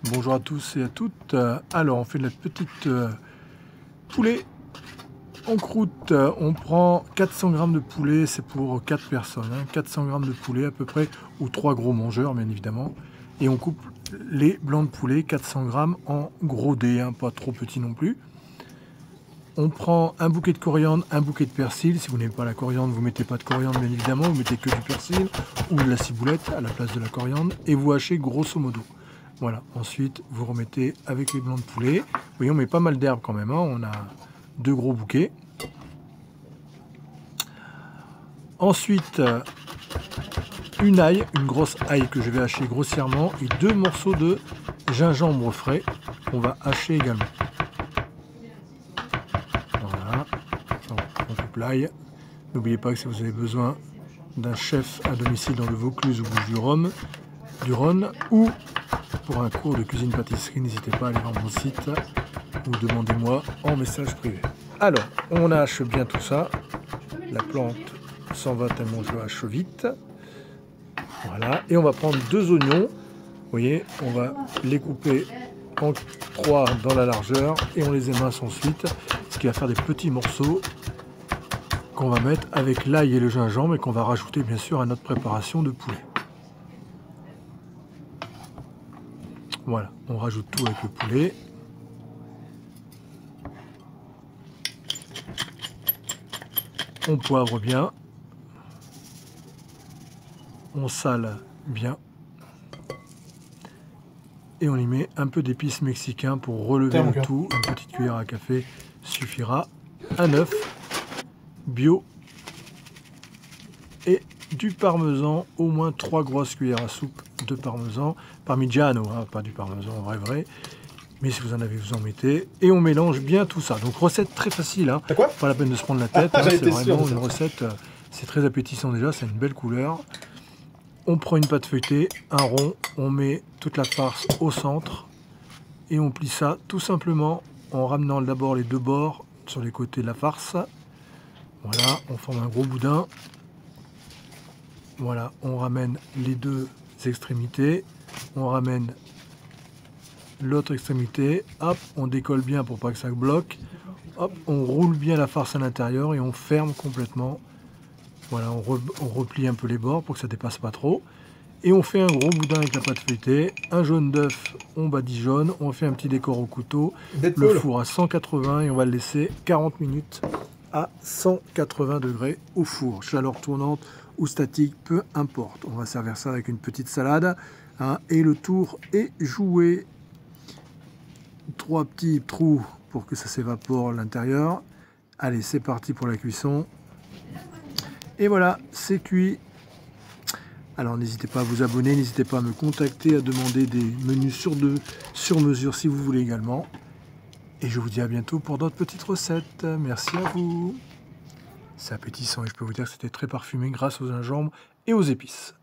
Bonjour à tous et à toutes. Alors, on fait notre petite poulet en croûte. On prend 400 g de poulet, c'est pour 4 personnes. 400 g de poulet à peu près, ou 3 gros mangeurs, bien évidemment. Et on coupe les blancs de poulet, 400 g en gros dés, pas trop petits non plus. On prend un bouquet de coriandre, un bouquet de persil. Si vous n'aimez pas la coriandre, vous ne mettez pas de coriandre, bien évidemment. Vous mettez que du persil ou de la ciboulette à la place de la coriandre. Et vous hachez grosso modo. Voilà. Ensuite, vous remettez avec les blancs de poulet. Vous voyez, on met pas mal d'herbes quand même. On a 2 gros bouquets. Ensuite, une ail, une grosse ail que je vais hacher grossièrement. Et 2 morceaux de gingembre frais qu'on va hacher également. Voilà. Donc, on coupe l'ail. N'oubliez pas que si vous avez besoin d'un chef à domicile dans le Vaucluse ou Bouches-du-Rhône, ou pour un cours de cuisine-pâtisserie, n'hésitez pas à aller voir mon site ou demandez-moi en message privé. Alors, on hache bien tout ça. La plante s'en va tellement je hache vite. Voilà. Et on va prendre 2 oignons. Vous voyez, on va les couper en 3 dans la largeur et on les émince ensuite, ce qui va faire des petits morceaux qu'on va mettre avec l'ail et le gingembre et qu'on va rajouter bien sûr à notre préparation de poulet. Voilà, on rajoute tout avec le poulet. On poivre bien. On sale bien. Et on y met un peu d'épices mexicains pour relever le tout. Une petite cuillère à café suffira. Un œuf bio et du parmesan, au moins 3 grosses cuillères à soupe de parmesan, parmigiano, pas du parmesan vrai, mais si vous en avez, vous en mettez, et on mélange bien tout ça. Donc recette très facile, pas la peine de se prendre la tête, c'est vraiment une recette, c'est très appétissant déjà, c'est une belle couleur. On prend une pâte feuilletée, un rond, on met toute la farce au centre, et on plie ça tout simplement en ramenant d'abord les 2 bords sur les côtés de la farce. Voilà, on forme un gros boudin. Voilà, on ramène les 2 extrémités, on ramène l'autre extrémité, hop, on décolle bien pour pas que ça bloque, hop, on roule bien la farce à l'intérieur et on ferme complètement. Voilà, on replie un peu les bords pour que ça dépasse pas trop. Et on fait un gros boudin avec la pâte feuilletée, un jaune d'œuf, on badigeonne, on fait un petit décor au couteau, le four à 180 et on va le laisser 40 minutes à 180 degrés au four, chaleur tournante ou statique, peu importe. On va servir ça avec une petite salade et le tour est joué. 3 petits trous pour que ça s'évapore à l'intérieur. Allez, c'est parti pour la cuisson. Et voilà, c'est cuit. Alors n'hésitez pas à vous abonner, n'hésitez pas à me contacter, à demander des menus sur mesure si vous voulez également. Et je vous dis à bientôt pour d'autres petites recettes. Merci à vous. C'est appétissant et je peux vous dire que c'était très parfumé grâce au gingembre et aux épices.